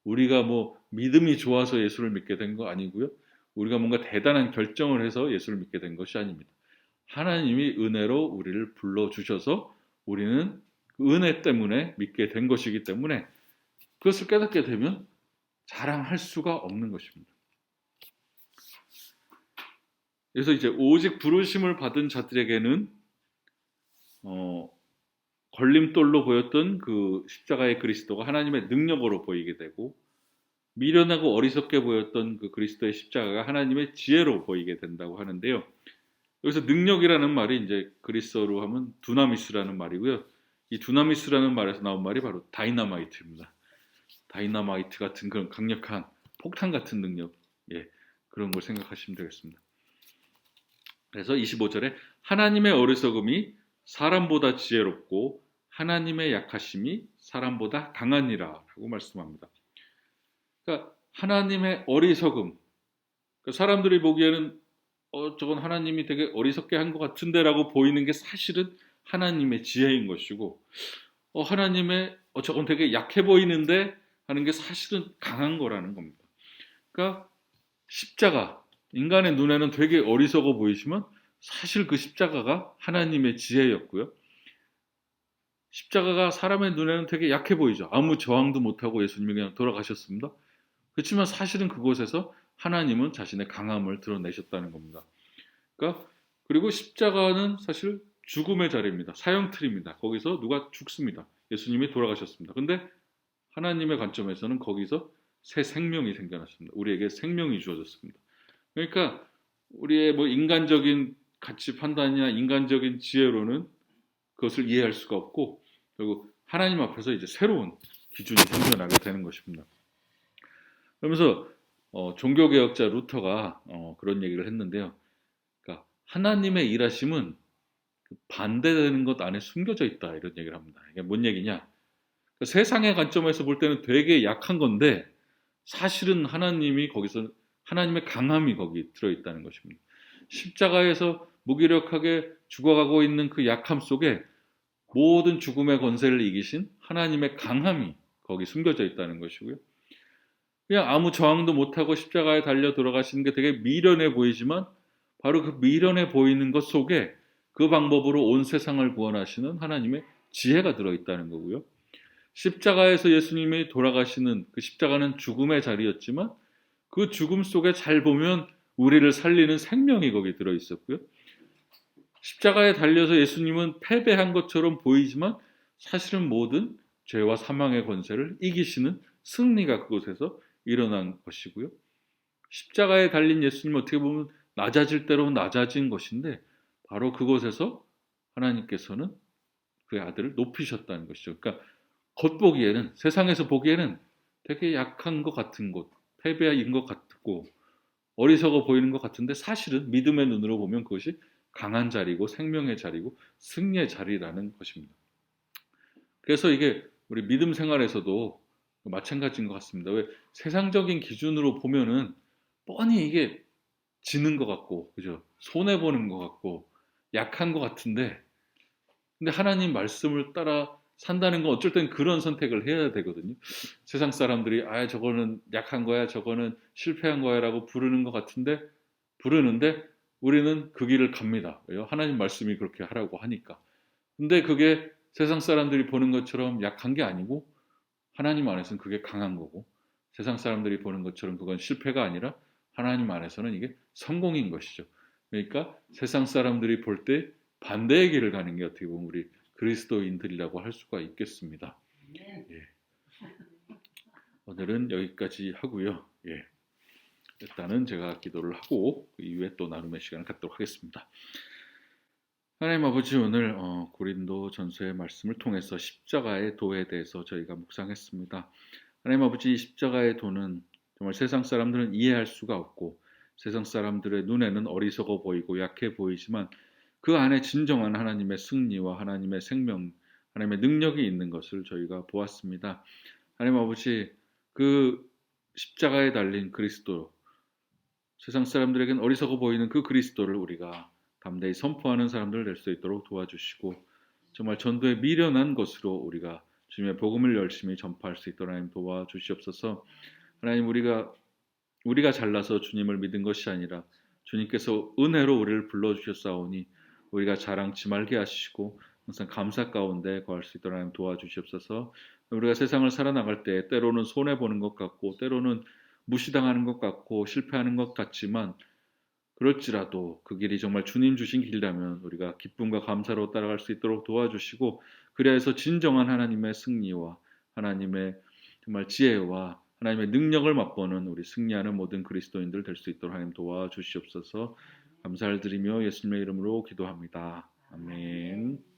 우리가 뭐 믿음이 좋아서 예수를 믿게 된 거 아니고요. 우리가 뭔가 대단한 결정을 해서 예수를 믿게 된 것이 아닙니다. 하나님이 은혜로 우리를 불러주셔서 우리는 그 은혜 때문에 믿게 된 것이기 때문에 그것을 깨닫게 되면 자랑할 수가 없는 것입니다. 그래서 이제 오직 부르심을 받은 자들에게는 걸림돌로 보였던 그 십자가의 그리스도가 하나님의 능력으로 보이게 되고 미련하고 어리석게 보였던 그 그리스도의 십자가가 하나님의 지혜로 보이게 된다고 하는데요. 여기서 능력이라는 말이 이제 그리스어로 하면 두나미스라는 말이고요. 이 두나미스라는 말에서 나온 말이 바로 다이너마이트입니다. 다이너마이트 같은 그런 강력한 폭탄 같은 능력, 그런 걸 생각하시면 되겠습니다. 그래서 25절에 하나님의 어리석음이 사람보다 지혜롭고 하나님의 약하심이 사람보다 강하니라 라고 말씀합니다. 그러니까 하나님의 어리석음, 사람들이 보기에는 저건 하나님이 되게 어리석게 한 것 같은데라고 보이는 게 사실은 하나님의 지혜인 것이고, 하나님의 저건 되게 약해 보이는데 하는 게 사실은 강한 거라는 겁니다. 그러니까 십자가, 인간의 눈에는 되게 어리석어 보이지만 사실 그 십자가가 하나님의 지혜였고요. 십자가가 사람의 눈에는 되게 약해 보이죠. 아무 저항도 못하고 예수님이 그냥 돌아가셨습니다. 그렇지만 사실은 그곳에서 하나님은 자신의 강함을 드러내셨다는 겁니다. 그러니까 그리고 십자가는 사실 죽음의 자리입니다. 사형틀입니다. 거기서 누가 죽습니다. 예수님이 돌아가셨습니다. 근데 하나님의 관점에서는 거기서 새 생명이 생겨났습니다. 우리에게 생명이 주어졌습니다. 그러니까 우리의 뭐 인간적인 가치 판단이나 인간적인 지혜로는 그것을 이해할 수가 없고, 결국 하나님 앞에서 이제 새로운 기준이 생겨나게 되는 것입니다. 그러면서 종교개혁자 루터가 그런 얘기를 했는데요. 그러니까 하나님의 일하심은 반대되는 것 안에 숨겨져 있다, 이런 얘기를 합니다. 이게 뭔 얘기냐? 그러니까 세상의 관점에서 볼 때는 되게 약한 건데 사실은 하나님이 거기서 하나님의 강함이 거기 들어있다는 것입니다. 십자가에서 무기력하게 죽어가고 있는 그 약함 속에 모든 죽음의 권세를 이기신 하나님의 강함이 거기 숨겨져 있다는 것이고요. 그냥 아무 저항도 못하고 십자가에 달려 돌아가시는 게 되게 미련해 보이지만 바로 그 미련해 보이는 것 속에 그 방법으로 온 세상을 구원하시는 하나님의 지혜가 들어있다는 거고요. 십자가에서 예수님이 돌아가시는 그 십자가는 죽음의 자리였지만 그 죽음 속에 잘 보면 우리를 살리는 생명이 거기 들어있었고요. 십자가에 달려서 예수님은 패배한 것처럼 보이지만 사실은 모든 죄와 사망의 권세를 이기시는 승리가 그곳에서 일어난 것이고요. 십자가에 달린 예수님은 어떻게 보면 낮아질 대로 낮아진 것인데 바로 그곳에서 하나님께서는 그의 아들을 높이셨다는 것이죠. 그러니까 겉보기에는, 세상에서 보기에는 되게 약한 것 같은 곳, 패배인 것 같고 어리석어 보이는 것 같은데 사실은 믿음의 눈으로 보면 그것이 강한 자리고 생명의 자리고 승리의 자리라는 것입니다. 그래서 이게 우리 믿음 생활에서도 마찬가지인 것 같습니다. 왜 세상적인 기준으로 보면은 뻔히 이게 지는 것 같고, 그죠? 손해 보는 것 같고, 약한 것 같은데, 근데 하나님 말씀을 따라 산다는 건 어쩔 땐 그런 선택을 해야 되거든요. 세상 사람들이 저거는 약한 거야, 저거는 실패한 거야라고 부르는 것 같은데, 부르는데 우리는 그 길을 갑니다. 왜요? 하나님 말씀이 그렇게 하라고 하니까. 근데 그게 세상 사람들이 보는 것처럼 약한 게 아니고 하나님 안에서는 그게 강한 거고, 세상 사람들이 보는 것처럼 그건 실패가 아니라 하나님 안에서는 이게 성공인 것이죠. 그러니까 세상 사람들이 볼 때 반대의 길을 가는 게 어떻게 보면 우리 그리스도인들이라고 할 수가 있겠습니다. 예. 오늘은 여기까지 하고요. 예. 일단은 제가 기도를 하고 그 이후에 또 나눔의 시간을 갖도록 하겠습니다. 하나님 아버지, 오늘 고린도 전서의 말씀을 통해서 십자가의 도에 대해서 저희가 묵상했습니다. 하나님 아버지, 십자가의 도는 정말 세상 사람들은 이해할 수가 없고 세상 사람들의 눈에는 어리석어 보이고 약해 보이지만 그 안에 진정한 하나님의 승리와 하나님의 생명, 하나님의 능력이 있는 것을 저희가 보았습니다. 하나님 아버지, 그 십자가에 달린 그리스도, 세상 사람들에겐 어리석어 보이는 그 그리스도를 우리가 담대히 선포하는 사람들 될 수 있도록 도와주시고 정말 전도에 미련한 것으로 우리가 주님의 복음을 열심히 전파할 수 있도록 하나님 도와주시옵소서. 하나님, 우리가 잘나서 주님을 믿은 것이 아니라 주님께서 은혜로 우리를 불러주셨사오니 우리가 자랑치 말게 하시고 항상 감사 가운데 거할 수 있도록 하나님 도와주시옵소서. 우리가 세상을 살아나갈 때 때로는 손해보는 것 같고 때로는 무시당하는 것 같고 실패하는 것 같지만 그럴지라도 그 길이 정말 주님 주신 길이라면 우리가 기쁨과 감사로 따라갈 수 있도록 도와주시고 그래서 진정한 하나님의 승리와 하나님의 정말 지혜와 하나님의 능력을 맛보는 우리 승리하는 모든 그리스도인들 될 수 있도록 하나님 도와주시옵소서. 감사를 드리며 예수님의 이름으로 기도합니다. 아멘.